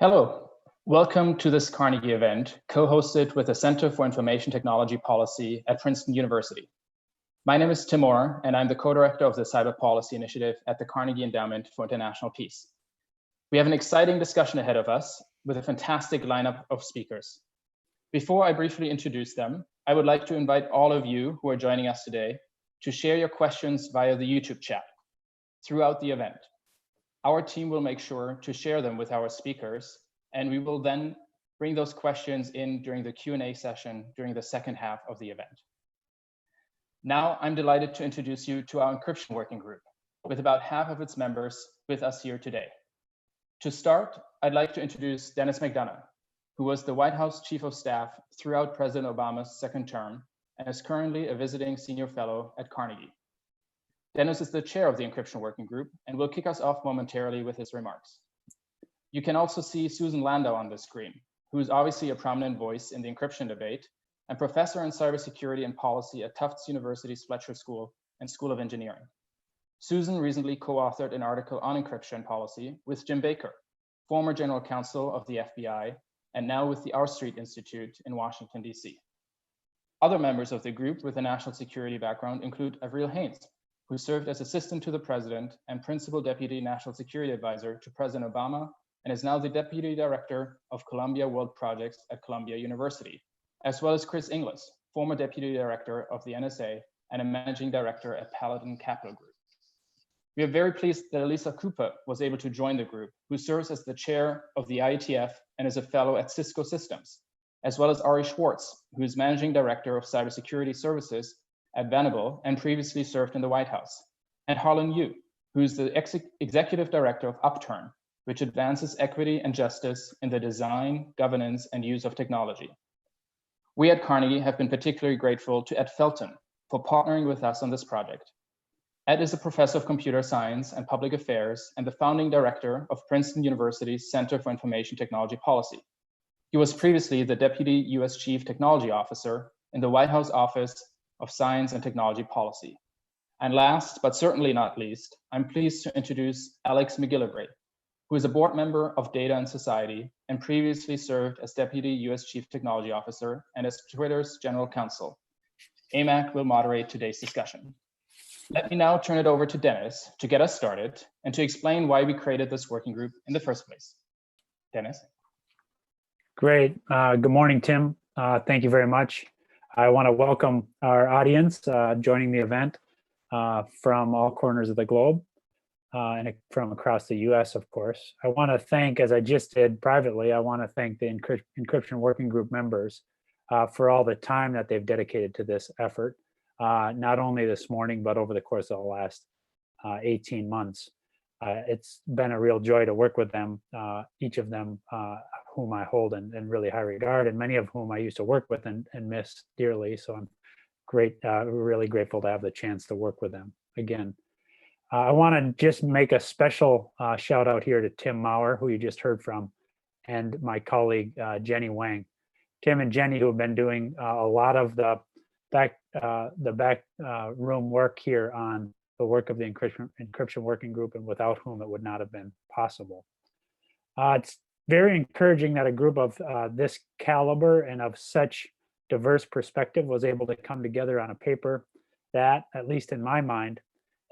Hello, welcome to this Carnegie event, co-hosted with the Center for Information Technology Policy at Princeton University. My name is Timur, and I'm the co-director of the Cyber Policy Initiative at the Carnegie Endowment for International Peace. We have an exciting discussion ahead of us with a fantastic lineup of speakers. Before I briefly introduce them, I would like to invite all of you who are joining us today to share your questions via the YouTube chat throughout the event. Our team will make sure to share them with our speakers, and we will then bring those questions in during the Q&A session during the second half of the event. Now, I'm delighted to introduce you to our encryption working group, with about half of its members with us here today. To start, I'd like to introduce Denis McDonough, who was the White House Chief of Staff throughout President Obama's second term and is currently a visiting senior fellow at Carnegie. Denis is the chair of the Encryption Working Group and will kick us off momentarily with his remarks. You can also see Susan Landau on the screen, who is obviously a prominent voice in the encryption debate and professor in cybersecurity and policy at Tufts University's Fletcher School and School of Engineering. Susan recently co-authored an article on encryption policy with Jim Bicker, former general counsel of the FBI, and now with the R Street Institute in Washington, D.C. Other members of the group with a national security background include Avril Haines, who served as assistant to the president and principal deputy national security advisor to President Obama, and is now the deputy director of Columbia World Projects at Columbia University, as well as Chris Inglis, former deputy director of the NSA and a managing director at Paladin Capital Group. We are very pleased that Elisa Cooper was able to join the group, who serves as the chair of the IETF and is a fellow at Cisco Systems, as well as Ari Schwartz, who is managing director of cybersecurity services at Venable and previously served in the White House, and Harlan Yu, who is the executive director of Upturn, which advances equity and justice in the design, governance, and use of technology. We at Carnegie have been particularly grateful to Ed Felten for partnering with us on this project. Ed is a professor of computer science and public affairs and the founding director of Princeton University's Center for Information Technology Policy. He was previously the deputy US Chief Technology Officer in the White House Office of Science and Technology Policy. And last, but certainly not least, I'm pleased to introduce Alex McGillivray, who is a board member of Data and Society and previously served as Deputy US Chief Technology Officer and as Twitter's General Counsel. AMAC will moderate today's discussion. Let me now turn it over to Denis to get us started and to explain why we created this working group in the first place. Denis. Great. Good morning, Tim. Thank you very much. I want to welcome our audience joining the event from all corners of the globe and from across the US, of course. I want to thank, as I just did privately, I want to thank the Encryption Working Group members for all the time that they've dedicated to this effort, not only this morning, but over the course of the last 18 months. It's been a real joy to work with them, each of them whom I hold in really high regard, and many of whom I used to work with and miss dearly. So I'm really grateful to have the chance to work with them again. I want to just make a special shout out here to Tim Maurer, who you just heard from, and my colleague, Jenny Wang. Tim and Jenny, who have been doing a lot of the back room work here on the work of the Encryption Working Group, and without whom it would not have been possible. It's very encouraging that a group of this caliber and of such diverse perspective was able to come together on a paper that, at least in my mind,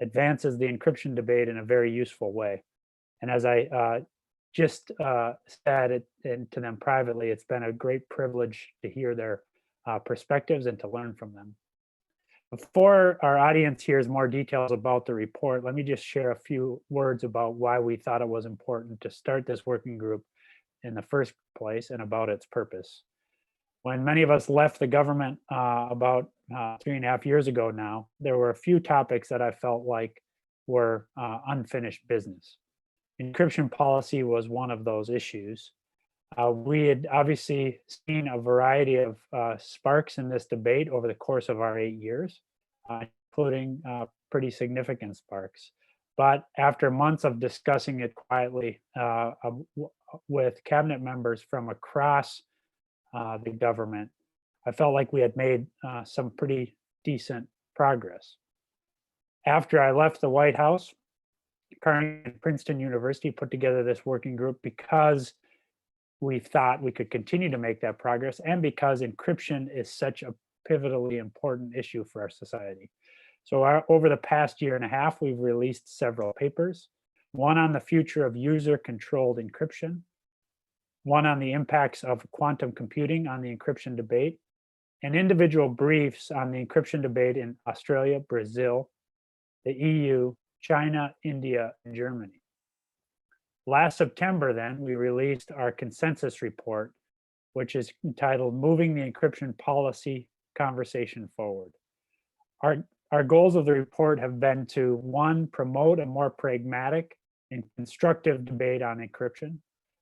advances the encryption debate in a very useful way. And as I just said it to them privately, it's been a great privilege to hear their perspectives and to learn from them. Before our audience hears more details about the report, let me just share a few words about why we thought it was important to start this working group in the first place and about its purpose. When many of us left the government about 3.5 years ago now, there were a few topics that I felt like were unfinished business. Encryption policy was one of those issues. We had obviously seen a variety of sparks in this debate over the course of our 8 years, including pretty significant sparks. But after months of discussing it quietly with cabinet members from across the government, I felt like we had made some pretty decent progress. After I left the White House, Carnegie-Princeton University put together this working group because we thought we could continue to make that progress, and because encryption is such a pivotally important issue for our society. So over the past year and a half, we've released several papers, one on the future of user-controlled encryption, one on the impacts of quantum computing on the encryption debate, and individual briefs on the encryption debate in Australia, Brazil, the EU, China, India, and Germany. Last September, then, we released our consensus report, which is entitled Moving the Encryption Policy Conversation Forward. Our goals of the report have been to, one, promote a more pragmatic and constructive debate on encryption,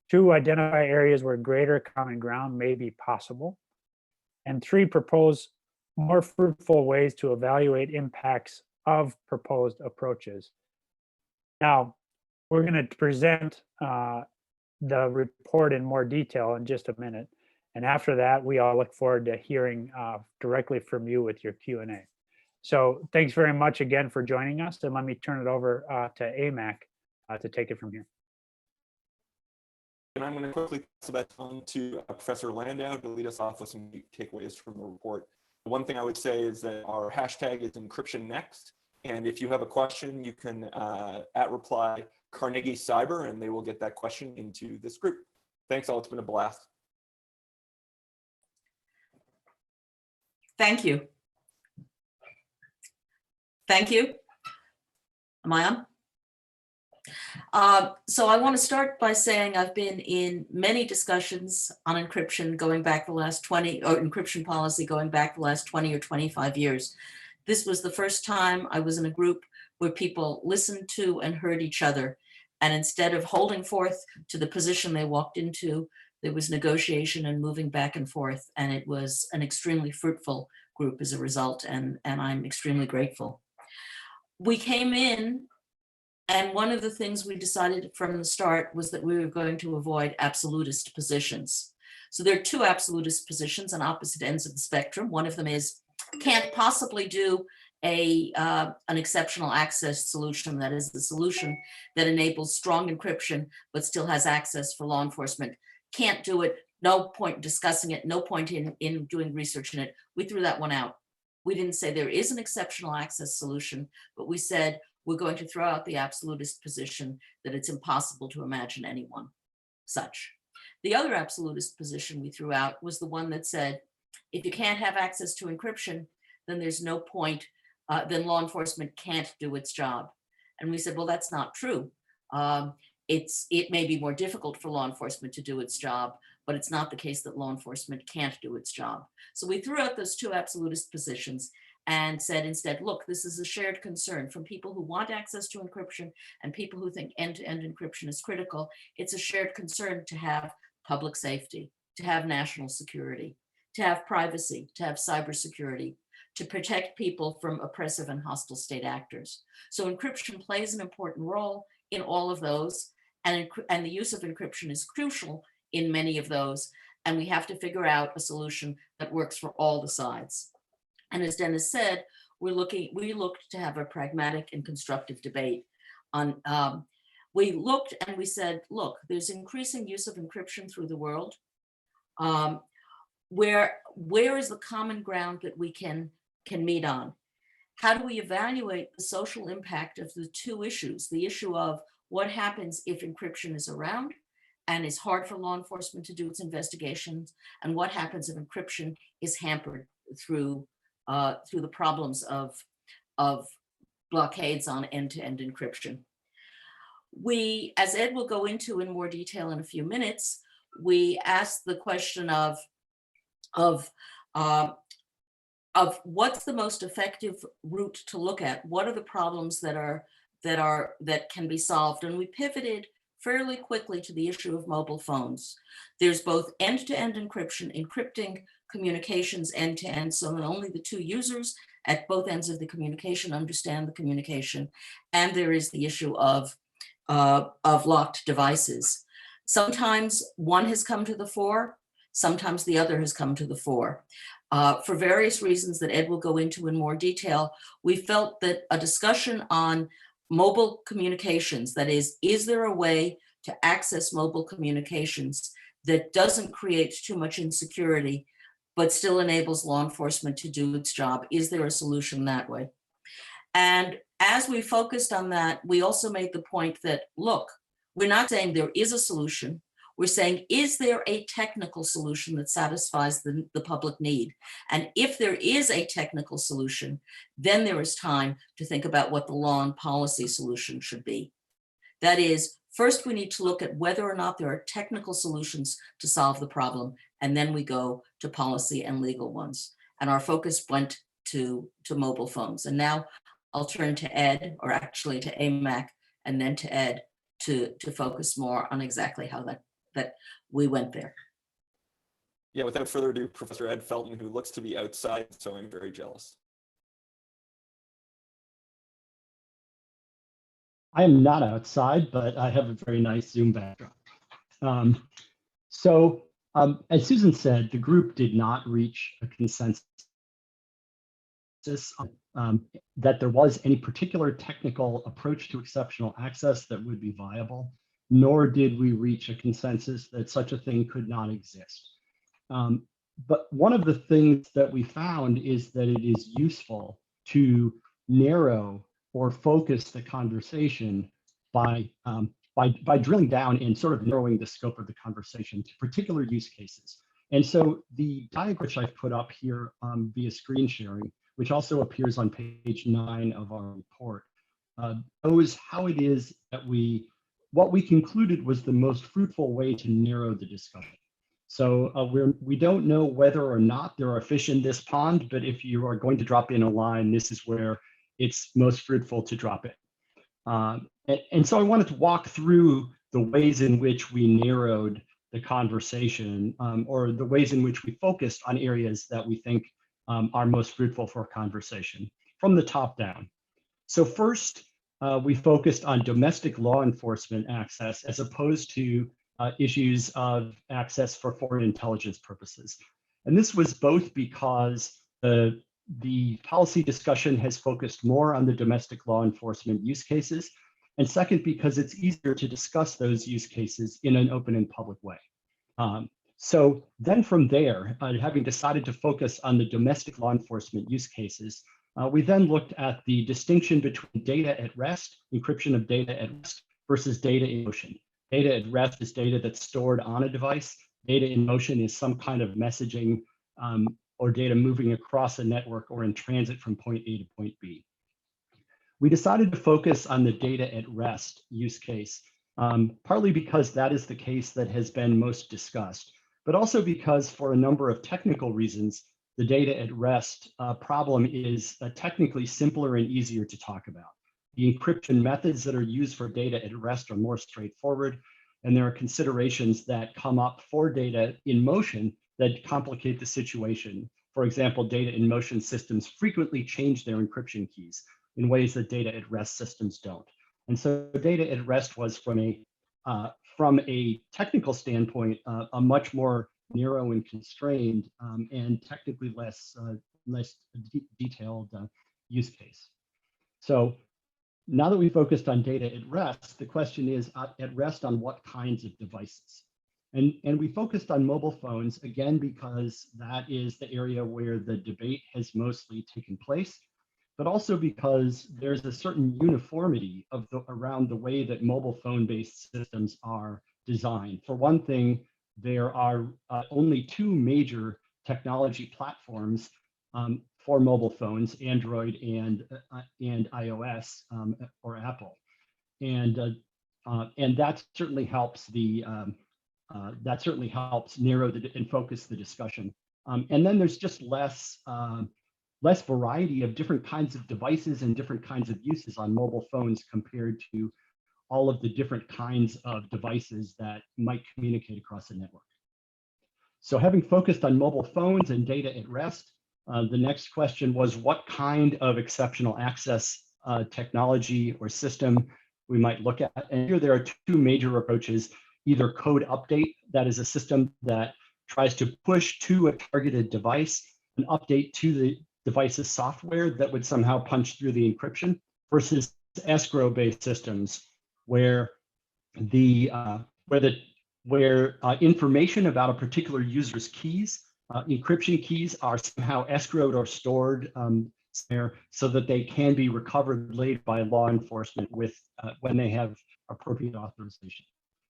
two, identify areas where greater common ground may be possible, and three, propose more fruitful ways to evaluate impacts of proposed approaches. Now, we're going to present the report in more detail in just a minute. And after that, we all look forward to hearing directly from you with your Q&A. So thanks very much again for joining us. And let me turn it over to AMAC to take it from here. And I'm going to quickly pass the baton to Professor Landau to lead us off with some takeaways from the report. One thing I would say is that our hashtag is encryption next. And if you have a question, you can @reply Carnegie Cyber, and they will get that question into this group. Thanks all, it's been a blast. Thank you. Thank you. Am I on? So I want to start by saying I've been in many discussions on encryption going back the last 20, or encryption policy going back the last 20 or 25 years. This was the first time I was in a group where people listened to and heard each other. And instead of holding forth to the position they walked into, there was negotiation and moving back and forth. And it was an extremely fruitful group as a result. And I'm extremely grateful. We came in, and one of the things we decided from the start was that we were going to avoid absolutist positions. So there are two absolutist positions on opposite ends of the spectrum. One of them is, can't possibly do an exceptional access solution, that is the solution that enables strong encryption but still has access for law enforcement. Can't do it, no point discussing it, no point in doing research in it. We threw that one out. We didn't say there is an exceptional access solution, but we said we're going to throw out the absolutist position that it's impossible to imagine anyone such. The other absolutist position we threw out was the one that said, if you can't have access to encryption, then there's no point, then law enforcement can't do its job. And we said, well, that's not true. It may be more difficult for law enforcement to do its job, but it's not the case that law enforcement can't do its job. So we threw out those two absolutist positions and said instead, look, this is a shared concern from people who want access to encryption and people who think end-to-end encryption is critical. It's a shared concern to have public safety, to have national security, to have privacy, to have cybersecurity, to protect people from oppressive and hostile state actors. So encryption plays an important role in all of those, and the use of encryption is crucial in many of those, and we have to figure out a solution that works for all the sides. And as Dennis said, we looked to have a pragmatic and constructive debate on, we looked and we said, look, there's increasing use of encryption through the world. Where is the common ground that we can meet on? How do we evaluate the social impact of the two issues? The issue of what happens if encryption is around and it's hard for law enforcement to do its investigations, and what happens if encryption is hampered through the problems of blockades on end-to-end encryption. We, as Ed will go into in more detail in a few minutes, we asked the question of what's the most effective route to look at? What are the problems that can be solved? And we pivoted fairly quickly to the issue of mobile phones. There's both end-to-end encryption, encrypting communications end-to-end, so that only the two users at both ends of the communication understand the communication. And there is the issue of locked devices. Sometimes one has come to the fore, sometimes the other has come to the fore. For various reasons that Ed will go into in more detail, we felt that a discussion on mobile communications, that is there a way to access mobile communications that doesn't create too much insecurity, but still enables law enforcement to do its job? Is there a solution that way? And as we focused on that, we also made the point that, look, we're not saying there is a solution. We're saying, is there a technical solution that satisfies the public need? And if there is a technical solution, then there is time to think about what the law and policy solution should be. That is, first we need to look at whether or not there are technical solutions to solve the problem, and then we go to policy and legal ones. And our focus went to mobile phones. And now I'll turn to Ed, or actually to AMAC, and then to Ed to focus more on exactly how that we went there. Yeah, without further ado, Professor Ed Felten, who looks to be outside, so I'm very jealous. I am not outside, but I have a very nice Zoom backdrop. As Susan said, the group did not reach a consensus that there was any particular technical approach to exceptional access that would be viable, nor did we reach a consensus that such a thing could not exist. But one of the things that we found is that it is useful to narrow or focus the conversation by drilling down and sort of narrowing the scope of the conversation to particular use cases. And so the diagram which I've put up here via screen sharing, which also appears on page 9 of our report, shows how it is that what we concluded was the most fruitful way to narrow the discussion. So we don't know whether or not there are fish in this pond, but if you are going to drop in a line, this is where it's most fruitful to drop it. And so I wanted to walk through the ways in which we narrowed the conversation, or the ways in which we focused on areas that we think are most fruitful for conversation from the top down. So first, we focused on domestic law enforcement access as opposed to issues of access for foreign intelligence purposes. And this was both because the policy discussion has focused more on the domestic law enforcement use cases, and second, because it's easier to discuss those use cases in an open and public way. So then from there, having decided to focus on the domestic law enforcement use cases, we then looked at the distinction between data at rest, encryption of data at rest, versus data in motion. Data at rest is data that's stored on a device. Data in motion is some kind of messaging or data moving across a network or in transit from point A to point B. We decided to focus on the data at rest use case, partly because that is the case that has been most discussed, but also because for a number of technical reasons, the data at rest problem is technically simpler and easier to talk about. The encryption methods that are used for data at rest are more straightforward, and there are considerations that come up for data in motion that complicate the situation. For example, data in motion systems frequently change their encryption keys in ways that data at rest systems don't. And so data at rest was from a technical standpoint, a much more narrow and constrained and technically less detailed use case. So now that we focused on data at rest, the question is at rest on what kinds of devices? And we focused on mobile phones, again, because that is the area where the debate has mostly taken place, but also because there's a certain uniformity around the way that mobile phone-based systems are designed. For one thing, there are only 2 major technology platforms for mobile phones, Android and iOS or Apple, and that certainly helps narrow and focus the discussion. And then there's just less variety of different kinds of devices and different kinds of uses on mobile phones compared to all of the different kinds of devices that might communicate across a network. So having focused on mobile phones and data at rest, the next question was what kind of exceptional access technology or system we might look at. And here there are 2 major approaches, either code update, that is a system that tries to push to a targeted device an update to the device's software that would somehow punch through the encryption, versus escrow-based systems where the where information about a particular user's keys, encryption keys, are somehow escrowed or stored there so that they can be recovered later by law enforcement with when they have appropriate authorization.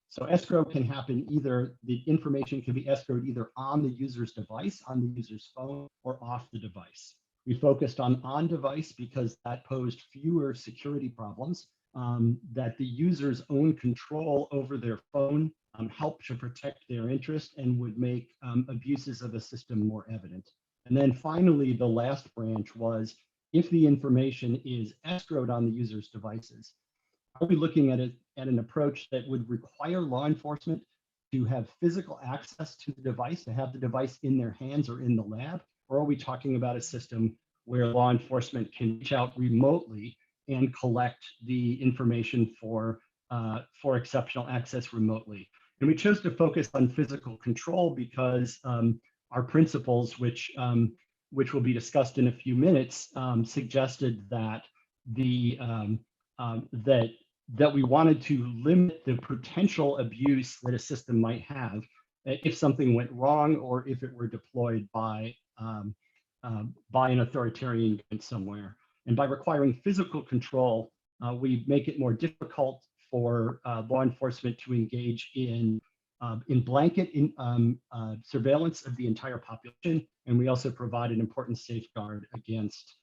So escrow can happen either, the information can be escrowed either on the user's device, on the user's phone, or off the device. We focused on device because that posed fewer security problems, that the user's own control over their phone helped to protect their interest and would make abuses of the system more evident. And then finally, the last branch was, if the information is escrowed on the user's devices, are we looking at an approach that would require law enforcement to have physical access to the device, to have the device in their hands or in the lab? Or are we talking about a system where law enforcement can reach out remotely and collect the information for exceptional access remotely? And we chose to focus on physical control because our principles, which will be discussed in a few minutes, suggested that that we wanted to limit the potential abuse that a system might have if something went wrong or if it were deployed by an authoritarian government somewhere. And by requiring physical control, we make it more difficult for law enforcement to engage in blanket surveillance of the entire population, and we also provide an important safeguard against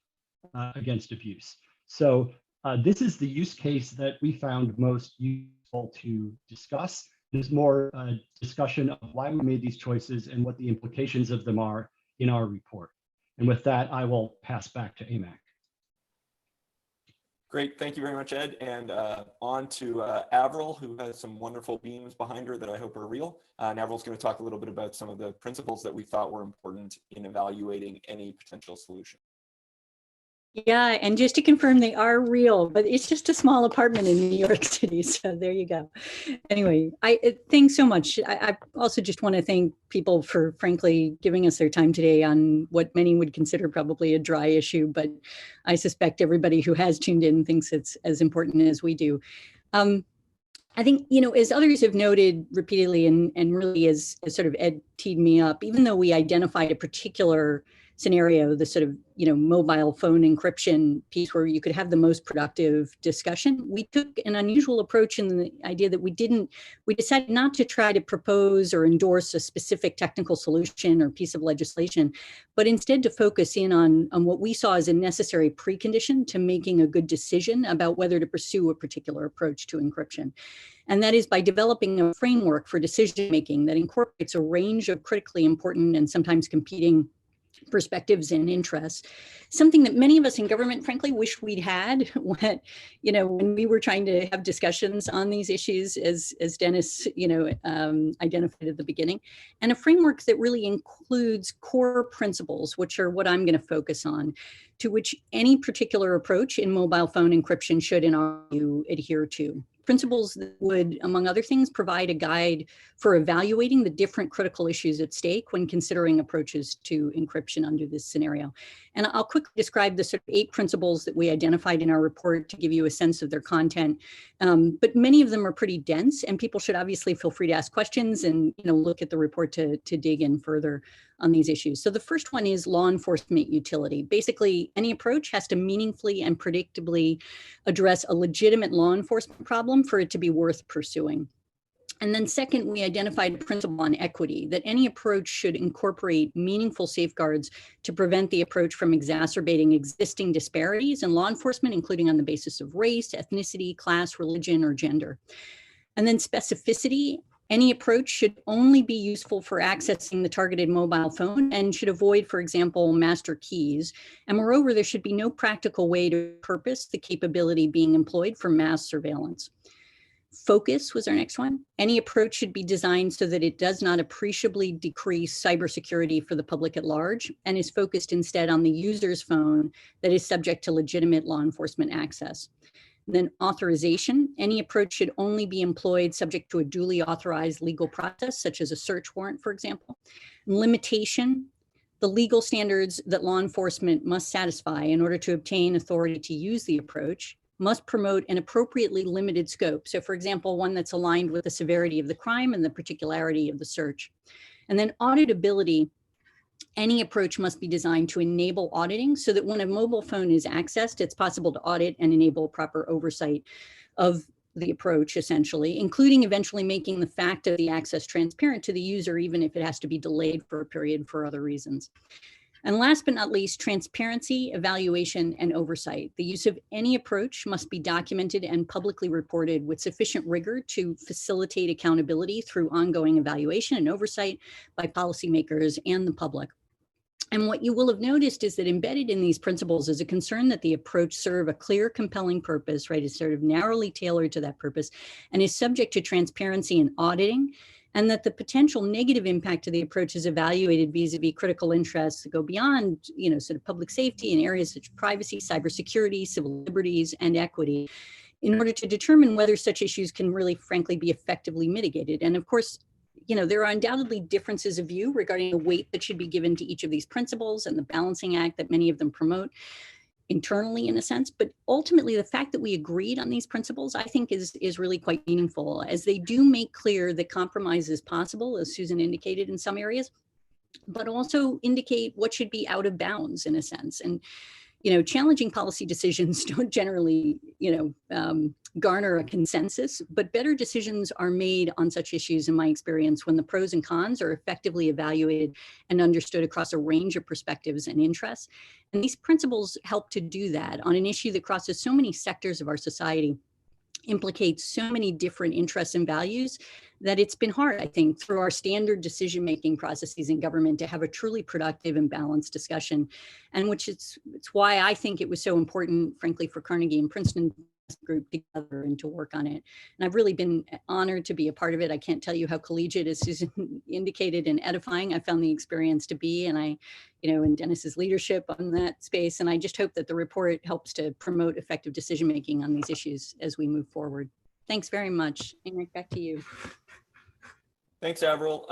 abuse. So this is the use case that we found most useful to discuss. There's more discussion of why we made these choices and what the implications of them are in our report. And with that, I will pass back to AMAC. Great, thank you very much, Ed. And on to Avril, who has some wonderful beams behind her that I hope are real. And Avril's going to talk a little bit about some of the principles that we thought were important in evaluating any potential solution. Yeah, and just to confirm, they are real, but it's just a small apartment in New York City. So there you go. Anyway, thanks so much. I also just want to thank people for, frankly, giving us their time today on what many would consider probably a dry issue, but I suspect everybody who has tuned in thinks it's as important as we do. I think, as others have noted repeatedly, and really as sort of Ed teed me up, even though we identified a particular scenario, the sort of, mobile phone encryption piece where you could have the most productive discussion, we took an unusual approach in the idea that we decided not to try to propose or endorse a specific technical solution or piece of legislation, but instead to focus in on what we saw as a necessary precondition to making a good decision about whether to pursue a particular approach to encryption. And that is by developing a framework for decision-making that incorporates a range of critically important and sometimes competing perspectives and interests, something that many of us in government, frankly, wish we'd had when we were trying to have discussions on these issues, as Dennis, identified at the beginning, and a framework that really includes core principles, which are what I'm going to focus on, to which any particular approach in mobile phone encryption should, in our view, adhere to. Principles that would, among other things, provide a guide for evaluating the different critical issues at stake when considering approaches to encryption under this scenario. And I'll quickly describe the sort of 8 principles that we identified in our report to give you a sense of their content. But many of them are pretty dense, and people should obviously feel free to ask questions and look at the report to dig in further on these issues. So the first one is law enforcement utility. Basically, any approach has to meaningfully and predictably address a legitimate law enforcement problem for it to be worth pursuing. And then second, we identified a principle on equity, that any approach should incorporate meaningful safeguards to prevent the approach from exacerbating existing disparities in law enforcement, including on the basis of race, ethnicity, class, religion, or gender. And then specificity. Any approach should only be useful for accessing the targeted mobile phone and should avoid, for example, master keys. And moreover, there should be no practical way to purpose the capability being employed for mass surveillance. Focus was our next one. Any approach should be designed so that it does not appreciably decrease cybersecurity for the public at large and is focused instead on the user's phone that is subject to legitimate law enforcement access. Then authorization, any approach should only be employed subject to a duly authorized legal process, such as a search warrant, for example. Limitation, the legal standards that law enforcement must satisfy in order to obtain authority to use the approach must promote an appropriately limited scope. So for example, one that's aligned with the severity of the crime and the particularity of the search. And then auditability. Any approach must be designed to enable auditing so that when a mobile phone is accessed, it's possible to audit and enable proper oversight of the approach, essentially, including eventually making the fact of the access transparent to the user, even if it has to be delayed for a period for other reasons. And last but not least, transparency, evaluation, and oversight. The use of any approach must be documented and publicly reported with sufficient rigor to facilitate accountability through ongoing evaluation and oversight by policymakers and the public. And what you will have noticed is that embedded in these principles is a concern that the approach serve a clear, compelling purpose, right? It's sort of narrowly tailored to that purpose and is subject to transparency and auditing, and that the potential negative impact of the approach is evaluated vis-a-vis critical interests that go beyond, sort of public safety in areas such as privacy, cybersecurity, civil liberties, and equity, in order to determine whether such issues can really, frankly, be effectively mitigated. And of course, there are undoubtedly differences of view regarding the weight that should be given to each of these principles and the balancing act that many of them promote internally, in a sense. But ultimately, the fact that we agreed on these principles, I think, is really quite meaningful, as they do make clear that compromise is possible, as Susan indicated in some areas, but also indicate what should be out of bounds, in a sense. And challenging policy decisions don't generally, garner a consensus, but better decisions are made on such issues, in my experience, when the pros and cons are effectively evaluated and understood across a range of perspectives and interests. And these principles help to do that on an issue that crosses so many sectors of our society, implicates so many different interests and values, that it's been hard, I think, through our standard decision-making processes in government to have a truly productive and balanced discussion. And it's why I think it was so important, frankly, for Carnegie and Princeton group together and to work on it. And I've really been honored to be a part of it. I can't tell you how collegiate, as Susan indicated, and edifying I found the experience to be. And and Dennis's leadership on that space. And I just hope that the report helps to promote effective decision-making on these issues as we move forward. Thanks very much. Henrik, back to you. Thanks, Avril.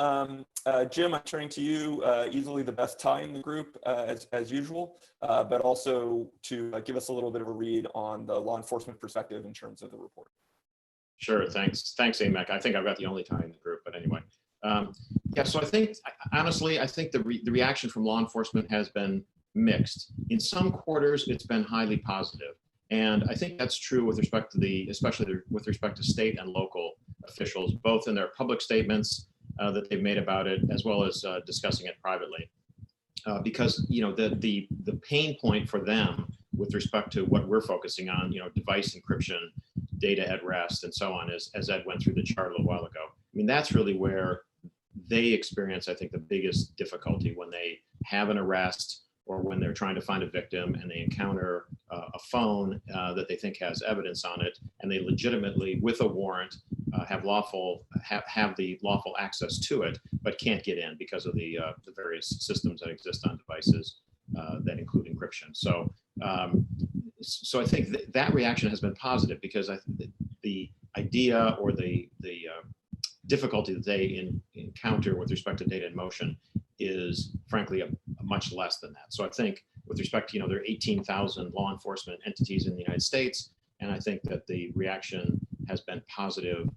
Jim, I'm turning to you. Easily the best tie in the group, as usual, but also to give us a little bit of a read on the law enforcement perspective in terms of the report. Sure, thanks, Amek. I think I've got the only tie in the group, but anyway. Yeah, so I think, honestly, the reaction from law enforcement has been mixed. In some quarters, it's been highly positive. And I think that's true with respect to especially with respect to state and local officials, both in their public statements that they've made about it, as well as discussing it privately. Because the pain point for them with respect to what we're focusing on, device encryption, data at rest, and so on, as Ed went through the chart a little while ago. I mean, that's really where they experience, I think, the biggest difficulty when they have an arrest or when they're trying to find a victim and they encounter a phone that they think has evidence on it, and they legitimately, with a warrant, have the lawful access to it, but can't get in because of the various systems that exist on devices that include encryption. So I think that reaction has been positive, because the idea or the difficulty that they encounter with respect to data in motion is frankly a much less than that. So I think with respect to, there are 18,000 law enforcement entities in the United States, and I think that the reaction has been positive,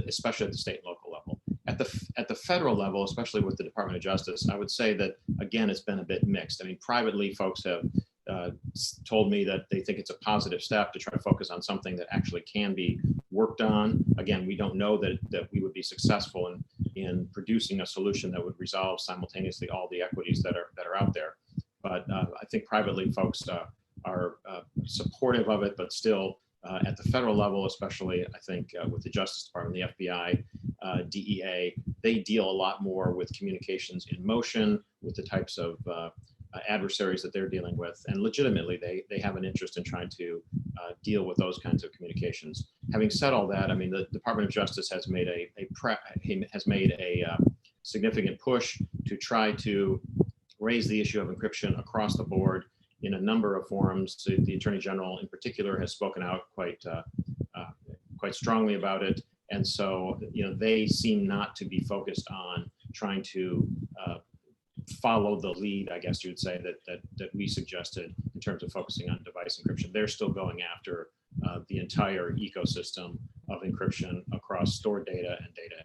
especially at the state and local level. At the federal level, especially with the Department of Justice, I would say that, again, it's been a bit mixed. I mean, privately, folks have told me that they think it's a positive step to try to focus on something that actually can be worked on. Again, we don't know that we would be successful in producing a solution that would resolve simultaneously all the equities that are out there. But I think privately, folks are supportive of it, but still at the federal level, especially, I think with the Justice Department, the FBI, DEA, they deal a lot more with communications in motion, with the types of adversaries that they're dealing with, and legitimately they have an interest in trying to deal with those kinds of communications. Having said all that, I mean, the Department of Justice has made a significant push to try to raise the issue of encryption across the board in a number of forums. The Attorney General in particular has spoken out quite strongly about it, and so they seem not to be focused on trying to follow the lead, I guess you would say, that we suggested in terms of focusing on device encryption. They're still going after the entire ecosystem of encryption across stored data and data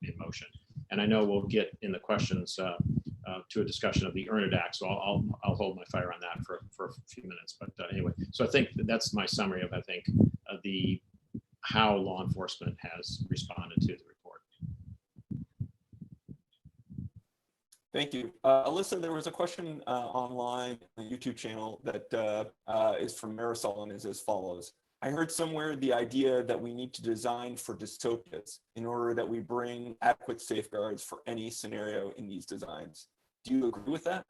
in motion. And I know we'll get in the questions to a discussion of the EarnID Act, so I'll hold my fire on that for a few minutes. But anyway, so I think that's my summary of, I think, how law enforcement has responded to the report. Thank you. Alyssa, there was a question online on the YouTube channel that is from Marisol and is as follows. I heard somewhere the idea that we need to design for dystopias in order that we bring adequate safeguards for any scenario in these designs. Do you agree with that?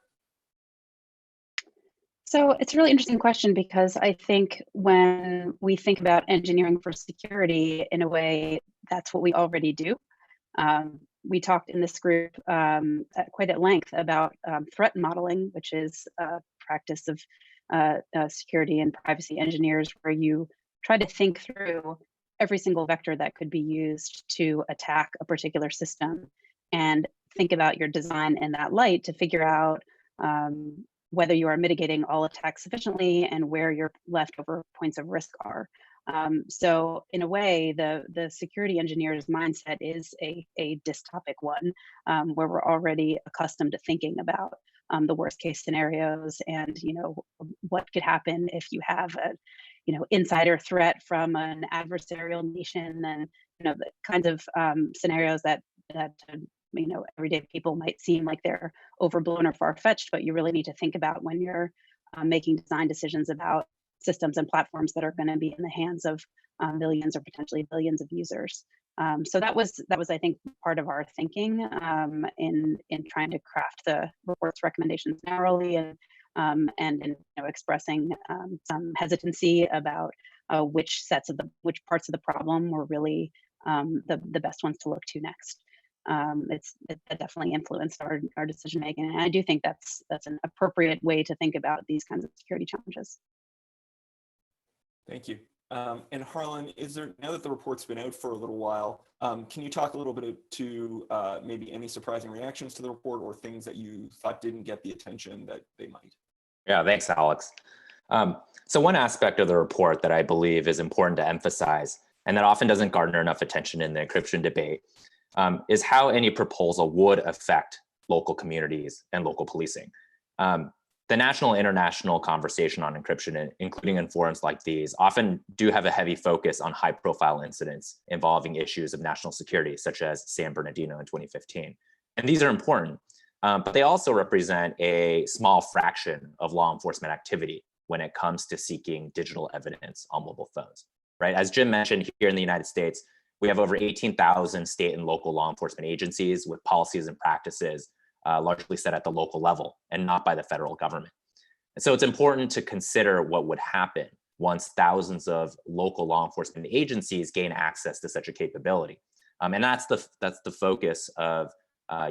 So it's a really interesting question, because I think when we think about engineering for security, in a way, that's what we already do. We talked in this group quite at length about threat modeling, which is a practice of security and privacy engineers, where you try to think through every single vector that could be used to attack a particular system and think about your design in that light to figure out whether you are mitigating all attacks sufficiently and where your leftover points of risk are. So in a way, the security engineer's mindset is a dystopic one, where we're already accustomed to thinking about the worst case scenarios and, what could happen if you have a, insider threat from an adversarial nation, and, the kinds of scenarios that everyday people might seem like they're overblown or far-fetched, but you really need to think about when you're making design decisions about systems and platforms that are going to be in the hands of millions or potentially billions of users. So that was, I think, part of our thinking in trying to craft the report's recommendations narrowly, and in expressing some hesitancy about which parts of the problem were really the best ones to look to next. It definitely influenced our decision making, and I do think that's an appropriate way to think about these kinds of security challenges. Thank you. And Harlan, now that the report's been out for a little while, can you talk a little bit to maybe any surprising reactions to the report or things that you thought didn't get the attention that they might? Yeah, thanks, Alex. So one aspect of the report that I believe is important to emphasize, and that often doesn't garner enough attention in the encryption debate, is how any proposal would affect local communities and local policing. The national and international conversation on encryption, including in forums like these, often do have a heavy focus on high-profile incidents involving issues of national security, such as San Bernardino in 2015. And these are important, but they also represent a small fraction of law enforcement activity when it comes to seeking digital evidence on mobile phones, right? As Jim mentioned, here in the United States, we have over 18,000 state and local law enforcement agencies with policies and practices largely set at the local level and not by the federal government. And so it's important to consider what would happen once thousands of local law enforcement agencies gain access to such a capability. And that's the focus of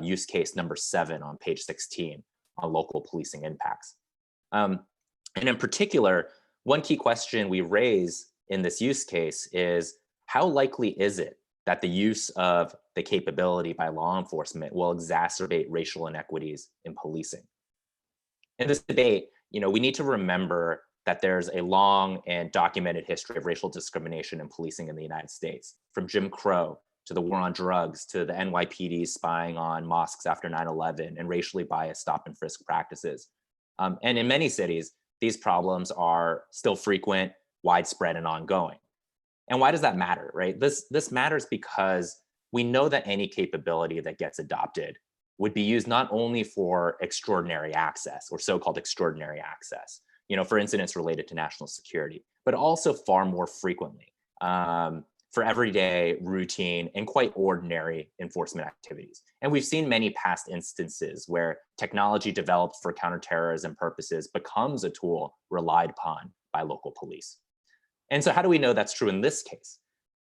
use case number 7 on page 16 on local policing impacts. And in particular, one key question we raise in this use case is, how likely is it that the use of the capability by law enforcement will exacerbate racial inequities in policing? In this debate, we need to remember that there's a long and documented history of racial discrimination in policing in the United States, from Jim Crow to the war on drugs to the NYPD spying on mosques after 9/11 and racially biased stop and frisk practices. And in many cities, these problems are still frequent, widespread, and ongoing. And why does that matter, right? This matters because we know that any capability that gets adopted would be used not only for extraordinary access or so-called extraordinary access, for incidents related to national security, but also far more frequently for everyday, routine, and quite ordinary enforcement activities. And we've seen many past instances where technology developed for counterterrorism purposes becomes a tool relied upon by local police. And so how do we know that's true in this case?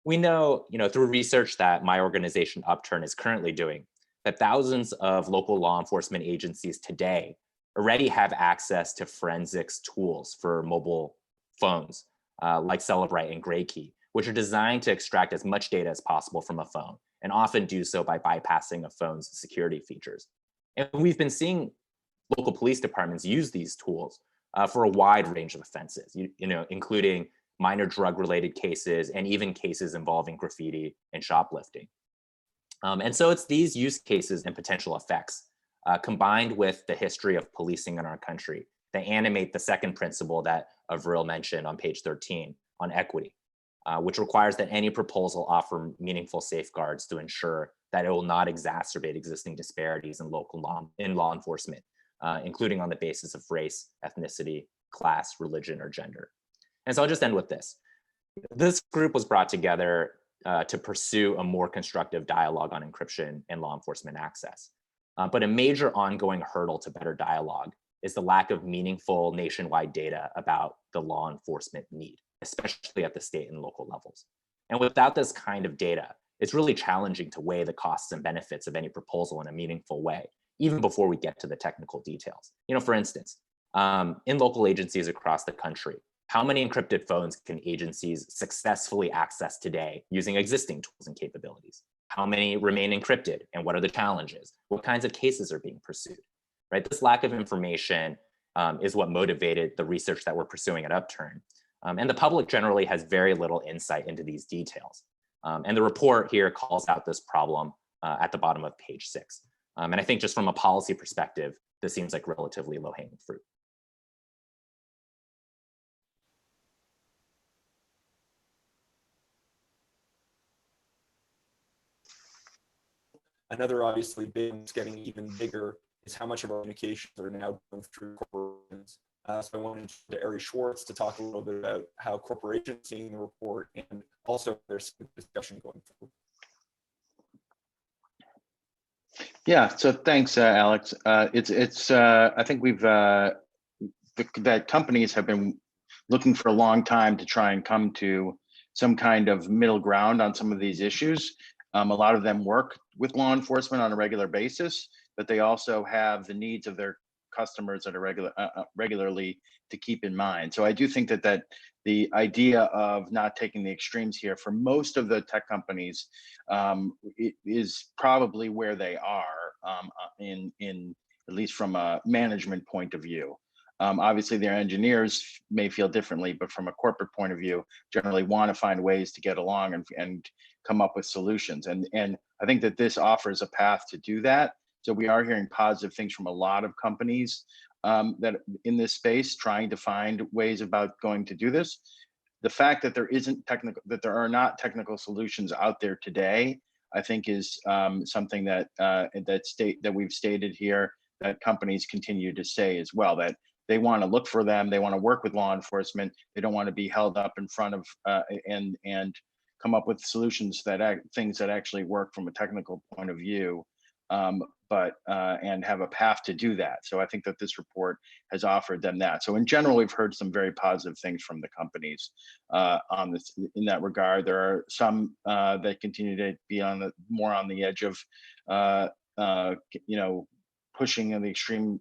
We know, through research that my organization Upturn is currently doing, that thousands of local law enforcement agencies today already have access to forensics tools for mobile phones, like Celebrite and Graykey, which are designed to extract as much data as possible from a phone, and often do so by bypassing a phone's security features. And we've been seeing local police departments use these tools for a wide range of offenses, including minor drug-related cases, and even cases involving graffiti and shoplifting. And so it's these use cases and potential effects combined with the history of policing in our country that animate the second principle that Avril mentioned on page 13 on equity, which requires that any proposal offer meaningful safeguards to ensure that it will not exacerbate existing disparities in law enforcement, including on the basis of race, ethnicity, class, religion, or gender. And so I'll just end with this. This group was brought together to pursue a more constructive dialogue on encryption and law enforcement access. But a major ongoing hurdle to better dialogue is the lack of meaningful nationwide data about the law enforcement need, especially at the state and local levels. And without this kind of data, it's really challenging to weigh the costs and benefits of any proposal in a meaningful way, even before we get to the technical details. For instance, in local agencies across the country, how many encrypted phones can agencies successfully access today using existing tools and capabilities? How many remain encrypted, and what are the challenges? What kinds of cases are being pursued? Right? This lack of information is what motivated the research that we're pursuing at Upturn. And the public generally has very little insight into these details. And the report here calls out this problem at the bottom of page 6. And I think just from a policy perspective, this seems like relatively low-hanging fruit. Another obviously big one's getting even bigger is how much of our communications are now going through corporations. So I wanted to Ari Schwartz to talk a little bit about how corporations are seeing the report, and also there's discussion going forward. Yeah, so thanks, Alex. I think that companies have been looking for a long time to try and come to some kind of middle ground on some of these issues. A lot of them work with law enforcement on a regular basis, but they also have the needs of their customers that are regularly to keep in mind. So I do think that the idea of not taking the extremes here for most of the tech companies it is probably where they are in at least from a management point of view. Obviously, their engineers may feel differently, but from a corporate point of view, generally want to find ways to get along and come up with solutions. And I think that this offers a path to do that. So we are hearing positive things from a lot of companies that in this space trying to find ways about going to do this. The fact that there are not technical solutions out there today, I think is something that we've stated here that companies continue to say as well, that they want to look for them, they want to work with law enforcement, they don't want to be held up in front of and come up with solutions things that actually work from a technical point of view, and have a path to do that. So I think that this report has offered them that. So in general, we've heard some very positive things from the companies on this in that regard. There are some that continue to be more on the edge of pushing in the extreme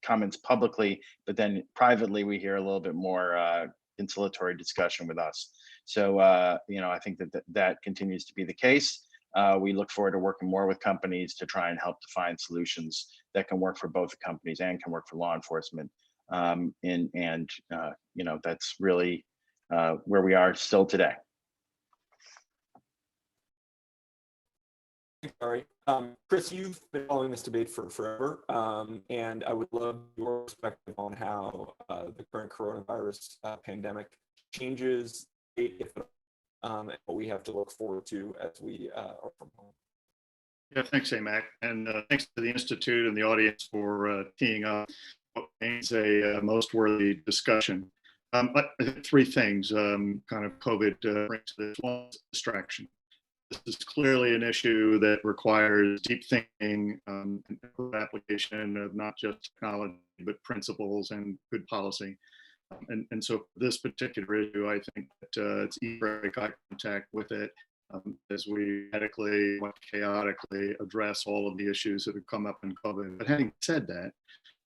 comments publicly, but then privately we hear a little bit more conciliatory discussion with us. So I think that continues to be the case. We look forward to working more with companies to try and help to find solutions that can work for both the companies and can work for law enforcement. That's really where we are still today. Sorry. Chris, you've been following this debate for forever, and I would love your perspective on how the current coronavirus pandemic changes, if and what we have to look forward to as we are from home. Yeah, thanks, AMAC, and thanks to the Institute and the audience for teeing up what remains a most worthy discussion. But I think three things kind of COVID brings to this. One is distraction. This is clearly an issue that requires deep thinking and application of not just technology, but principles and good policy. And so for this particular issue, I think that it's easy to break eye contact with it as we medically, chaotically address all of the issues that have come up in COVID. But having said that,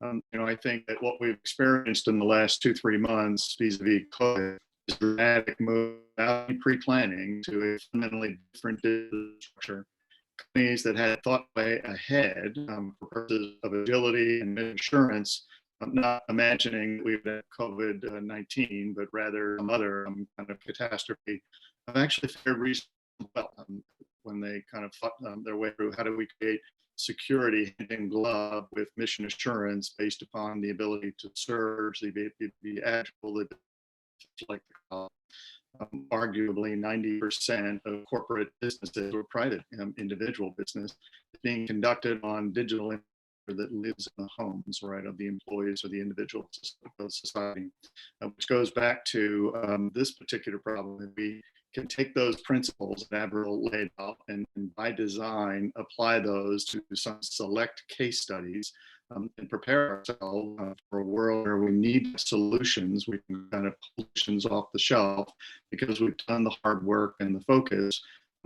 I think that what we've experienced in the last 2-3 months vis-a-vis COVID is a dramatic move out in pre-planning to a fundamentally different structure. Companies that had thought way ahead for purposes of agility and insurance I'm not imagining we've had COVID-19, but rather some other kind of catastrophe, have actually fared reasonably well when they kind of fought their way through how do we create security hand in glove with mission assurance based upon the ability to surge, the agile, like arguably 90% of corporate businesses or private individual business is being conducted on digital that lives in the homes, right, of the employees or the individuals of society, which goes back to this particular problem. We can take those principles that Avril laid out and by design apply those to some select case studies and prepare ourselves for a world where we need solutions. We can kind of pull solutions off the shelf because we've done the hard work and the focus.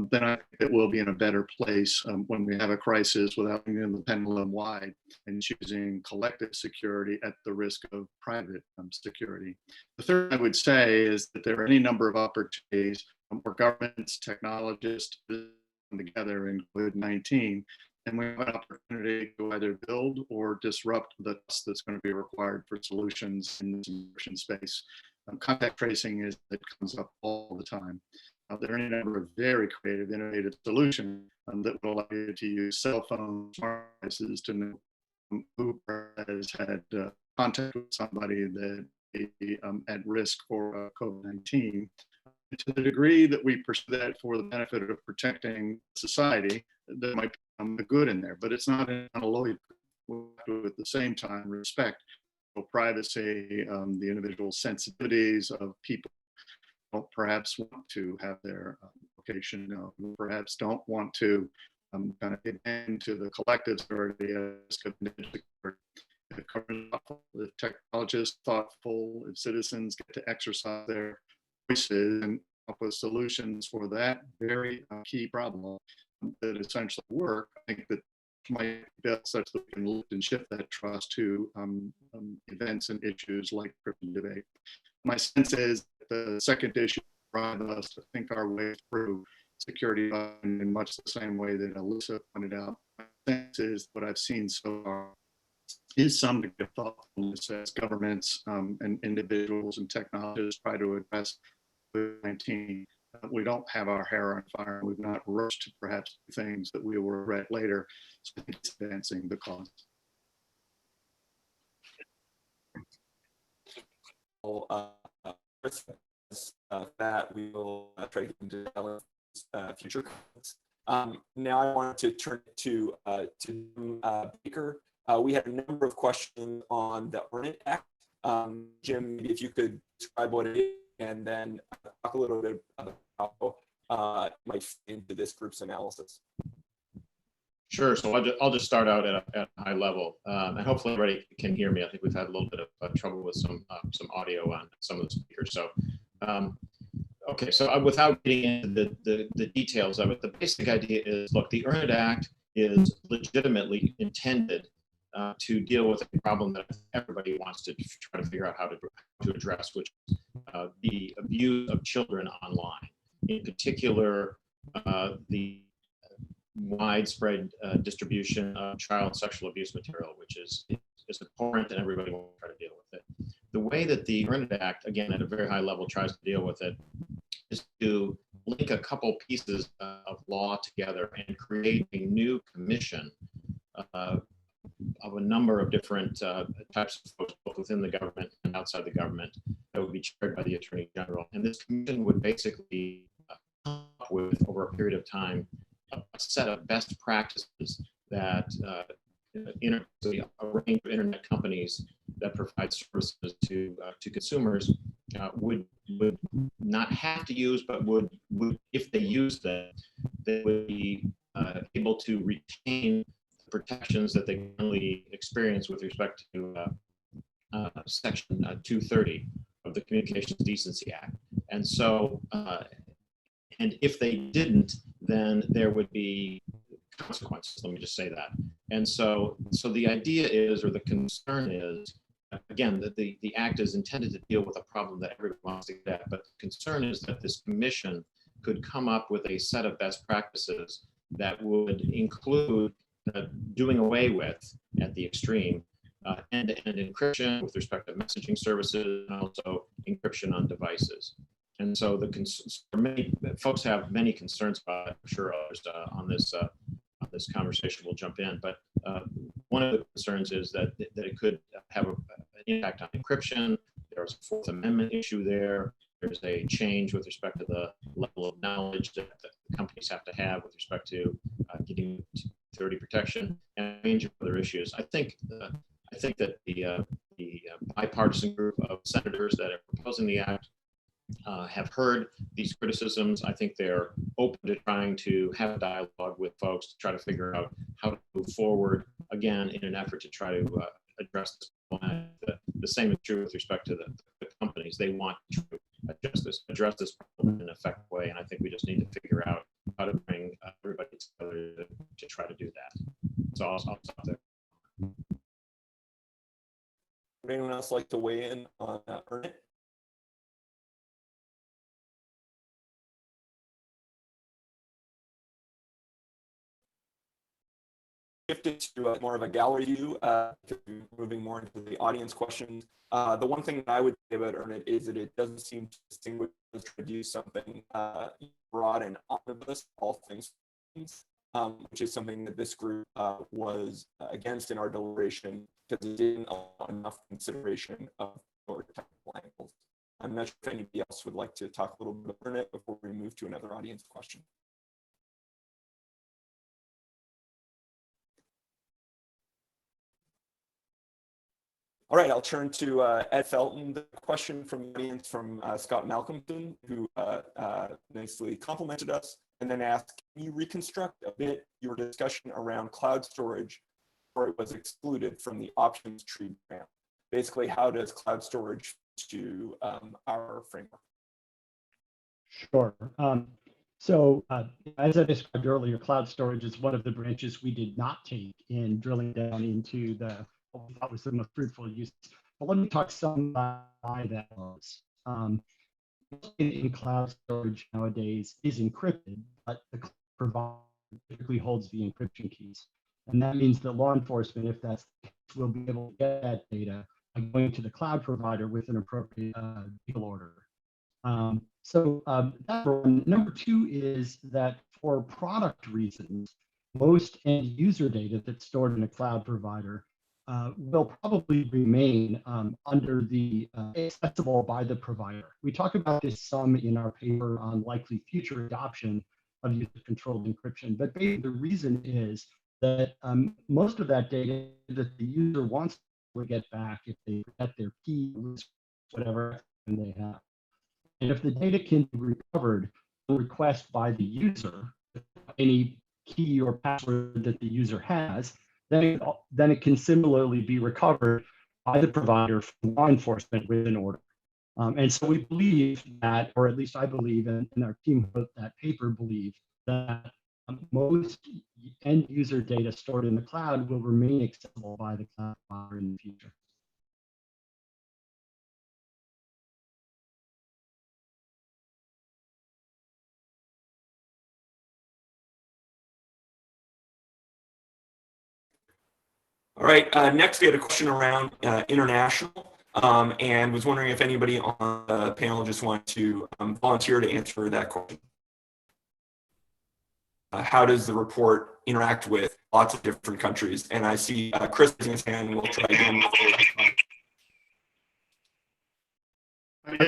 Then I think that we'll be in a better place when we have a crisis without bringing the pendulum wide and choosing collective security at the risk of private security. The third I would say is that there are any number of opportunities where governments, technologists come together in COVID-19, and we have an opportunity to either build or disrupt the trust that's going to be required for solutions in this encryption space. Contact tracing that comes up all the time. There are any number of very creative, innovative solutions that will allow you to use cell phones, smart devices to know who has had contact with somebody that may be at risk for COVID-19. To the degree that we pursue that for the benefit of protecting society, there might be a good in there, but it's not an unalloyed. We'll have to, at the same time, respect privacy, the individual sensitivities of people who don't perhaps want to have their location known, perhaps don't want to kind of get into the collective security at risk of security. If technologists thoughtful, if citizens get to exercise their voices and up with solutions for that very key problem that essentially work, I think that might be such that we can lift and shift that trust to events and issues like encryption debate. My sense is that the second issue drives us to think our way through security in much the same way that Alyssa pointed out. My sense is what I've seen so far is some degree of thoughtfulness as governments and individuals and technologists try to address COVID-19. We don't have our hair on fire. We've not rushed to perhaps things that we will regret later. So it's advancing the cause. That we will try to develop future comments. Now I want to turn it to Bicker. We had a number of questions on the EARN Act. Jim, maybe if you could describe what it is and then talk a little bit about how it might fit into this group's analysis. Sure. So I'll just start out at a high level, and hopefully everybody can hear me. I think we've had a little bit of trouble with some audio on some of the speakers. So, okay. So without getting into the details of it, the basic idea is: look, the EARN Act is legitimately intended to deal with a problem that everybody wants to try to figure out how to address, which is the abuse of children online. In particular, the widespread distribution of child sexual abuse material, which is abhorrent, and everybody will try to deal with it. The way that the EARN Act, again, at a very high level, tries to deal with it is to link a couple pieces of law together and create a new commission of a number of different types of folks, both within the government and outside the government, that would be chaired by the Attorney General. And this commission would basically come up with, over a period of time, a set of best practices that a range of internet companies that provide services to consumers would not have to use, but would if they use them, they would be able to retain the protections that they currently experience with respect to Section 230 of the Communications Decency Act. And so, and if they didn't, then there would be consequences. Let me just say that. And so the idea is, or the concern is, again, that the act is intended to deal with a problem that everyone wants to get at, but the concern is that this commission could come up with a set of best practices that would include doing away with, at the extreme, end-to-end encryption with respect to messaging services and also encryption on devices. And so many folks have many concerns about it. I'm sure others on this conversation will jump in, but one of the concerns is that it could have an impact on encryption. There's a Fourth Amendment issue there. There's a change with respect to the level of knowledge that the companies have to have with respect to getting security protection and a range of other issues. I think that the bipartisan group of senators that are proposing the act have heard these criticisms. I think they're open to trying to have a dialogue with folks to try to figure out how to move forward, again, in an effort to try to address this problem. The same is true with respect to the companies. They want to address this problem in an effective way, and I think we just need to figure out how to bring everybody together to try to do that. So I'll stop there. Would anyone else like to weigh in on Ernest? Shifted to more of a gallery view, moving more into the audience questions. The one thing that I would say about Ernest is that it doesn't seem to distinguish to do something broad and omnibus, all things, which is something that this group was against in our deliberation because it didn't allow enough consideration of more technical angles. I'm not sure if anybody else would like to talk a little bit about Ernest before we move to another audience question. All right, I'll turn to Ed Felten. The question from the audience from Scott Malcolmson, who nicely complimented us, and then asked, can you reconstruct a bit your discussion around cloud storage before it was excluded from the options tree grant? Basically, how does cloud storage fit to our framework? Sure. So as I described earlier, cloud storage is one of the branches we did not take in drilling down into what we thought was the most fruitful use. But let me talk some about why that was. In cloud storage nowadays is encrypted, but the cloud provider typically holds the encryption keys. And that means that law enforcement, if that's the case, will be able to get that data by going to the cloud provider with an appropriate legal order. So that's one. Number two is that for product reasons, most end user data that's stored in a cloud provider will probably remain under the accessible by the provider. We talk about this some in our paper on likely future adoption of user-controlled encryption, but basically the reason is that most of that data that the user wants to get back if they forget their key, whatever they have. And if the data can be recovered on request by the user, any key or password that the user has, then it can similarly be recovered by the provider from law enforcement with an order. And so we believe that, or at least I believe, and our team who wrote that paper believe that most end user data stored in the cloud will remain accessible by the cloud provider in the future. All right, next we had a question around international, and was wondering if anybody on the panel just wanted to volunteer to answer that question. How does the report interact with lots of different countries? And I see Chris raising his hand, and we'll try again.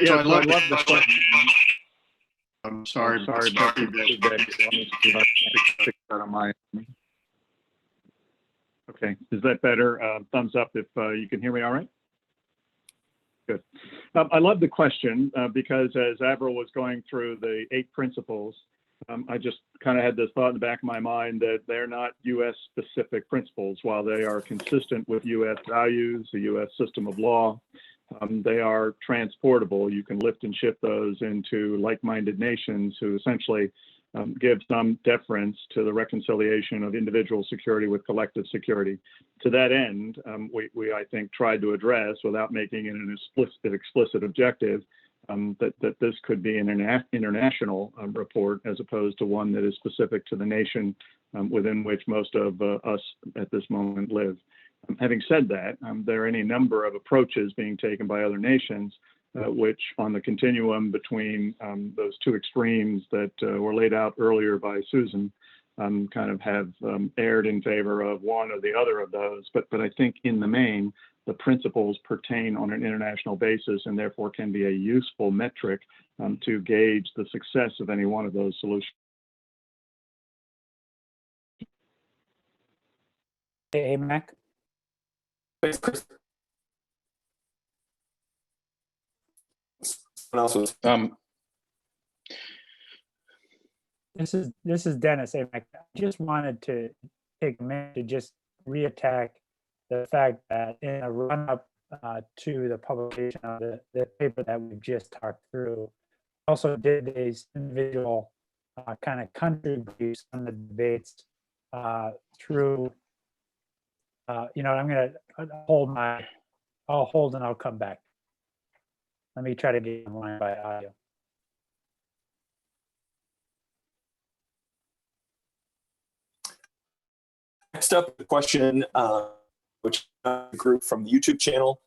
Yeah, I love the question. I'm sorry, about Okay, is that better? Thumbs up if you can hear me all right. Good. I love the question because as Avril was going through the 8 principles, I just kind of had this thought in the back of my mind that they're not US specific principles. While they are consistent with US values, the US system of law, they are transportable. You can lift and shift those into like-minded nations who essentially give some deference to the reconciliation of individual security with collective security. To that end, we I think, tried to address, without making it an explicit objective, that this could be an international report as opposed to one that is specific to the nation within which most of us at this moment live. Having said that, there are any number of approaches being taken by other nations, which on the continuum between those two extremes that were laid out earlier by Susan, kind of have erred in favor of one or the other of those. But I think in the main, the principles pertain on an international basis and therefore can be a useful metric to gauge the success of any one of those solutions. Hey, Mac. Thanks, Chris. Someone else was. This is Dennis. Hey, Mac. I just wanted to take a minute to just reattack the fact that in a run-up to the publication of the paper that we just talked through, also did these individual kind of country briefs on the debates through. You know, I'm going to I'll hold and I'll come back. Let me try to get in line by audio. Next up, the question, which is a group from the YouTube channel,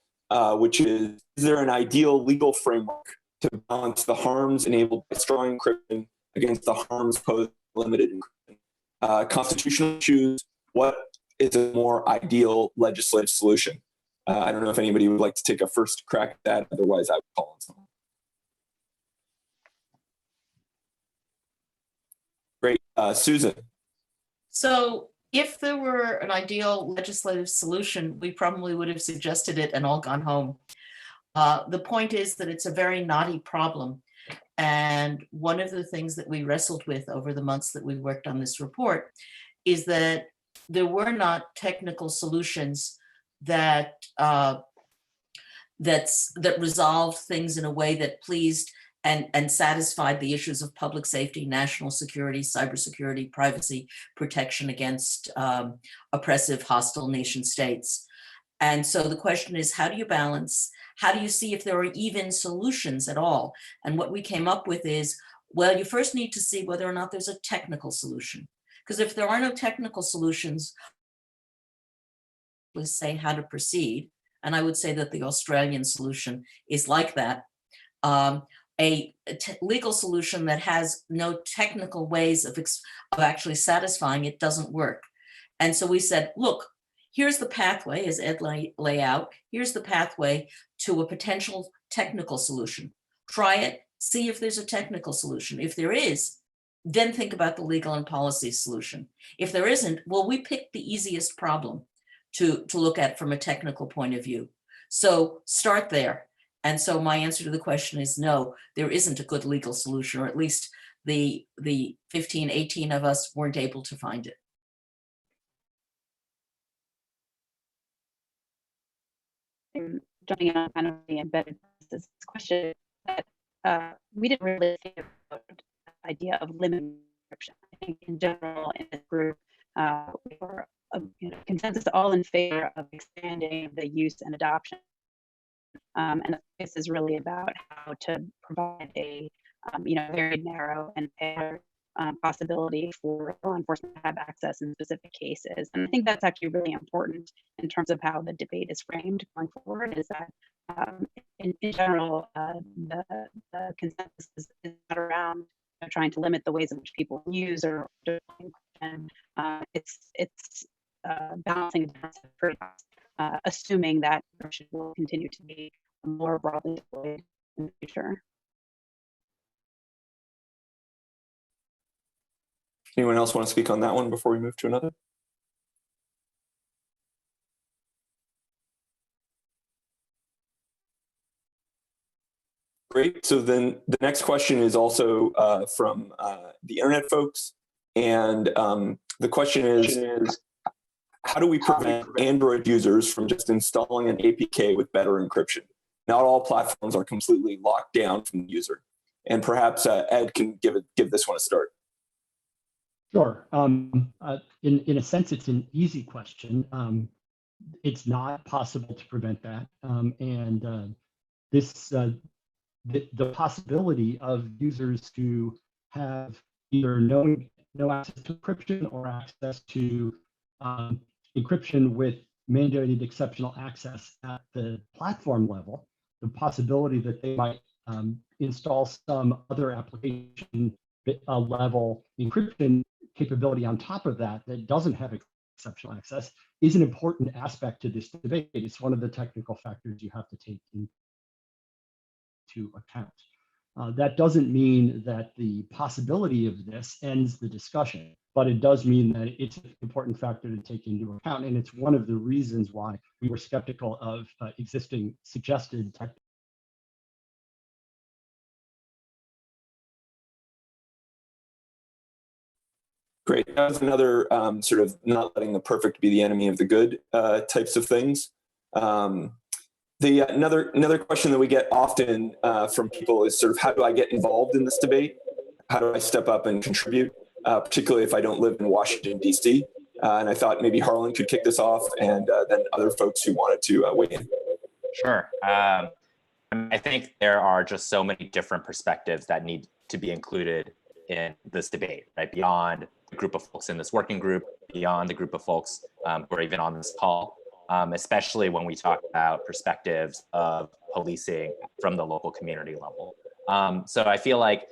which is there an ideal legal framework to balance the harms enabled by strong encryption against the harms posed by limited encryption? Constitutional issues, what is a more ideal legislative solution? I don't know if anybody would like to take a first crack at that. Otherwise, I would call on someone. Great. Susan. So if there were an ideal legislative solution, we probably would have suggested it and all gone home. The point is that it's a very knotty problem. And one of the things that we wrestled with over the months that we worked on this report is that there were not technical solutions that that resolved things in a way that pleased and satisfied the issues of public safety, national security, cybersecurity, privacy, protection against oppressive, hostile nation states. And so the question is, how do you balance? How do you see if there are even solutions at all? And what we came up with is, well, you first need to see whether or not there's a technical solution. Because if there are no technical solutions, let's say how to proceed. And I would say that the Australian solution is like that. A legal solution that has no technical ways of actually satisfying it doesn't work. And so we said, look, here's the pathway, as Ed lay out, here's the pathway to a potential technical solution. Try it, see if there's a technical solution. If there is, then think about the legal and policy solution. If there isn't, well, we picked the easiest problem to look at from a technical point of view. So start there. And so my answer to the question is no, there isn't a good legal solution, or at least the 15, 18 of us weren't able to find it. Jumping on kind of the embedded this question, that we didn't really think about the idea of limiting encryption. I think in general in this group, we were consensus all in favor of expanding the use and adoption. And this is really about how to provide a very narrow and fair possibility for law enforcement to have access in specific cases. And I think that's actually really important in terms of how the debate is framed going forward, is that in general, the consensus is not around trying to limit the ways in which people use or and it's balancing trade-offs, assuming that encryption will continue to be more broadly deployed in the future. Anyone else want to speak on that one before we move to another? Great. So then the next question is also from the internet folks. And the question is, how do we prevent Android users from just installing an APK with better encryption? Not all platforms are completely locked down from the user. And perhaps Ed can give this one a start. Sure. In a sense, it's an easy question. It's not possible to prevent that. The possibility of users to have either no access to encryption or access to encryption with mandated exceptional access at the platform level, the possibility that they might install some other application level encryption capability on top of that that doesn't have exceptional access is an important aspect to this debate. It's one of the technical factors you have to take into account. That doesn't mean that the possibility of this ends the discussion, but it does mean that it's an important factor to take into account. And it's one of the reasons why we were skeptical of existing suggested tech. Great. That was another sort of not letting the perfect be the enemy of the good types of things. Another question that we get often from people is sort of, how do I get involved in this debate? How do I step up and contribute, particularly if I don't live in Washington, D.C.? And I thought maybe Harlan could kick this off, and then other folks who wanted to weigh in. Sure. I think there are just so many different perspectives that need to be included in this debate, right? Beyond the group of folks in this working group, beyond the group of folks who are even on this call. Especially when we talk about perspectives of policing from the local community level. So I feel like,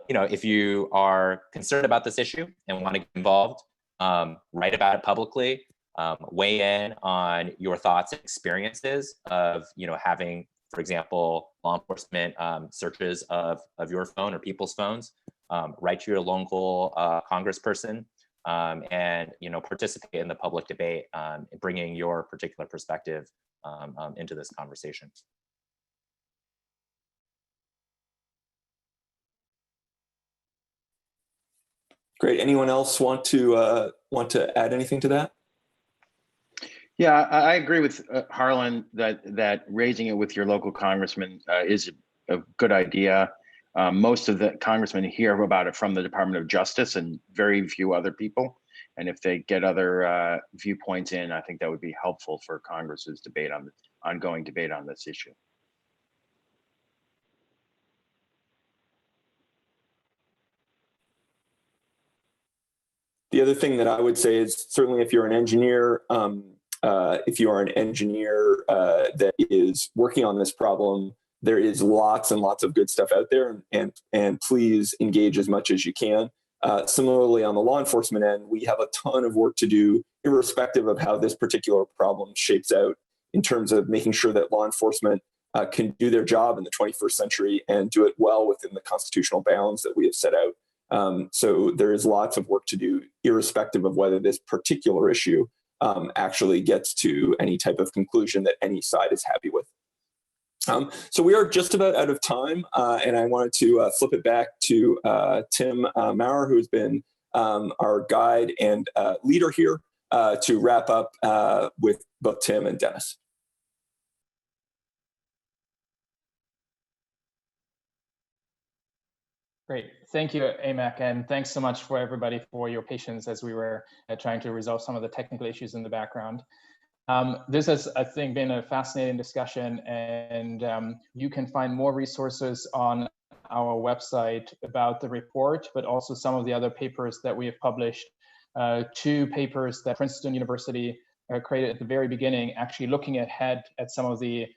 if you are concerned about this issue and want to get involved, write about it publicly, weigh in on your thoughts and experiences of, having, for example, law enforcement searches of your phone or people's phones, write to your local congressperson, and participate in the public debate, bringing your particular perspective into this conversation. Great. Anyone else want to add anything to that? Yeah, I agree with Harlan that raising it with your local congressman is a good idea. Most of the congressmen hear about it from the Department of Justice and very few other people. And if they get other viewpoints in, I think that would be helpful for Congress's debate on the ongoing debate on this issue. The other thing that I would say is certainly if you're an engineer, that is working on this problem, there is lots and lots of good stuff out there, and please engage as much as you can. Similarly, on the law enforcement end, we have a ton of work to do, irrespective of how this particular problem shapes out, in terms of making sure that law enforcement can do their job in the 21st century and do it well within the constitutional bounds that we have set out. So there is lots of work to do, irrespective of whether this particular issue actually gets to any type of conclusion that any side is happy with. So we are just about out of time, and I wanted to flip it back to Tim Maurer, who's been our guide and leader here, to wrap up with both Tim and Dennis. Great. Thank you, AMAC, and thanks so much for everybody for your patience as we were trying to resolve some of the technical issues in the background. This has, I think, been a fascinating discussion, and you can find more resources on our website about the report, but also some of the other papers that we have published. 2 papers that Princeton University created at the very beginning, actually looking ahead at some of the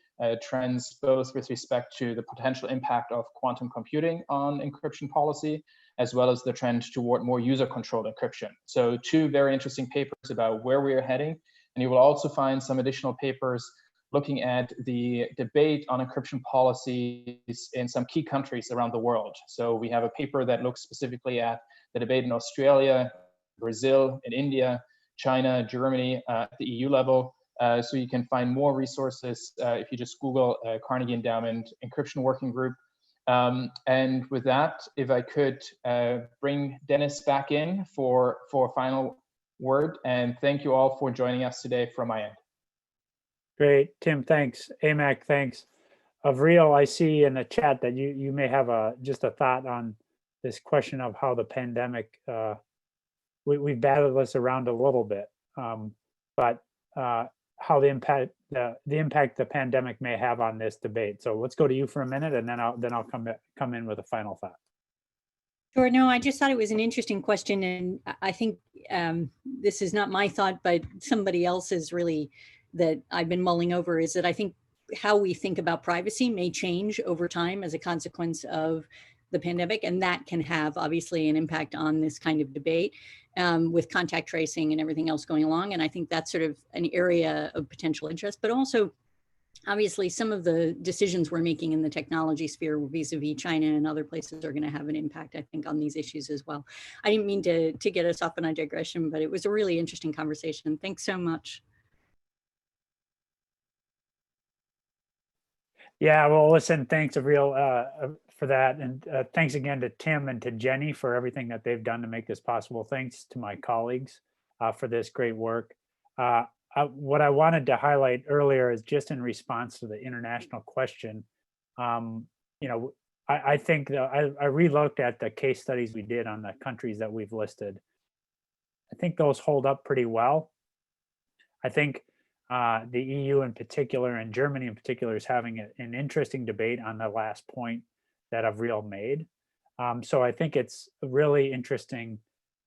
trends, both with respect to the potential impact of quantum computing on encryption policy, as well as the trend toward more user-controlled encryption. So 2 very interesting papers about where we are heading. And you will also find some additional papers looking at the debate on encryption policies in some key countries around the world. So we have a paper that looks specifically at the debate in Australia, Brazil, in India, China, Germany, at the EU level. So you can find more resources if you just Google Carnegie Endowment Encryption Working Group. And with that, if I could bring Dennis back in for a final word, and thank you all for joining us today from my end. Great, Tim, thanks. AMAC, thanks. Avril, I see in the chat that you may have just a thought on this question of how the pandemic, we've batted this around a little bit, but how the impact the pandemic may have on this debate. So let's go to you for a minute, and then I'll come in with a final thought. Sure. No, I just thought it was an interesting question. And I think this is not my thought, but somebody else's really that I've been mulling over is that I think how we think about privacy may change over time as a consequence of the pandemic. And that can have obviously an impact on this kind of debate with contact tracing and everything else going along. And I think that's sort of an area of potential interest, but also obviously, some of the decisions we're making in the technology sphere vis-a-vis China and other places are going to have an impact, I think, on these issues as well. I didn't mean to get us off on a digression, but it was a really interesting conversation. Thanks so much. Yeah, well, listen, thanks, Avril, for that. And thanks again to Tim and to Jenny for everything that they've done to make this possible. Thanks to my colleagues for this great work. What I wanted to highlight earlier is just in response to the international question. I think that I re-looked at the case studies we did on the countries that we've listed. I think those hold up pretty well. I think the EU in particular and Germany in particular is having an interesting debate on the last point that Avril made. So I think it's really interesting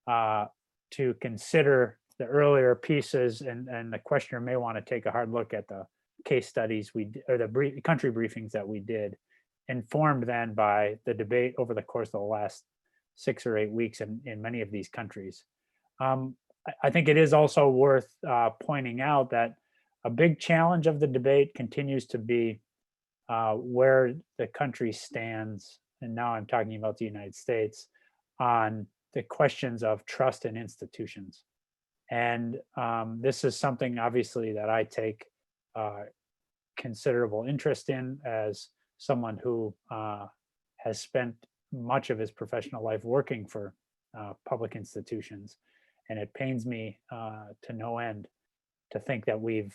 to consider the earlier pieces, and the questioner may want to take a hard look at the case studies or the country briefings that we did, informed then by the debate over the course of the last 6 or 8 weeks in many of these countries. I think it is also worth pointing out that a big challenge of the debate continues to be where the country stands, and now I'm talking about the United States, on the questions of trust in institutions. And this is something obviously that I take considerable interest in as someone who has spent much of his professional life working for public institutions. And it pains me to no end to think that we've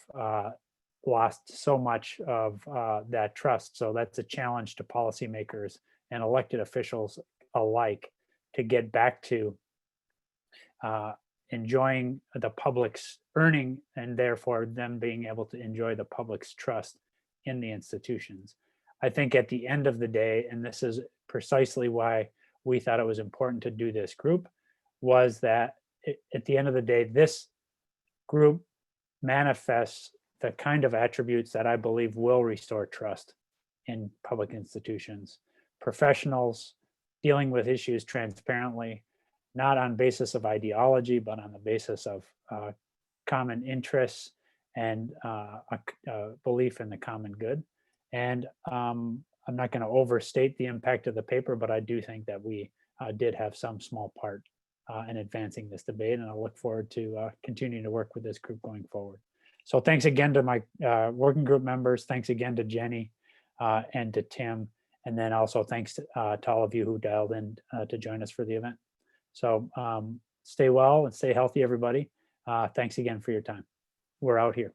lost so much of that trust. So that's a challenge to policymakers and elected officials alike to get back to enjoying the public's earning and therefore them being able to enjoy the public's trust in the institutions. I think at the end of the day, and this is precisely why we thought it was important to do this group, was that at the end of the day, this group manifests the kind of attributes that I believe will restore trust in public institutions. Professionals dealing with issues transparently, not on basis of ideology, but on the basis of common interests and a belief in the common good. And I'm not going to overstate the impact of the paper, but I do think that we did have some small part in advancing this debate, and I look forward to continuing to work with this group going forward. So thanks again to my working group members. Thanks again to Jenny and to Tim. And then also thanks to all of you who dialed in to join us for the event. So stay well and stay healthy, everybody. Thanks again for your time. We're out here.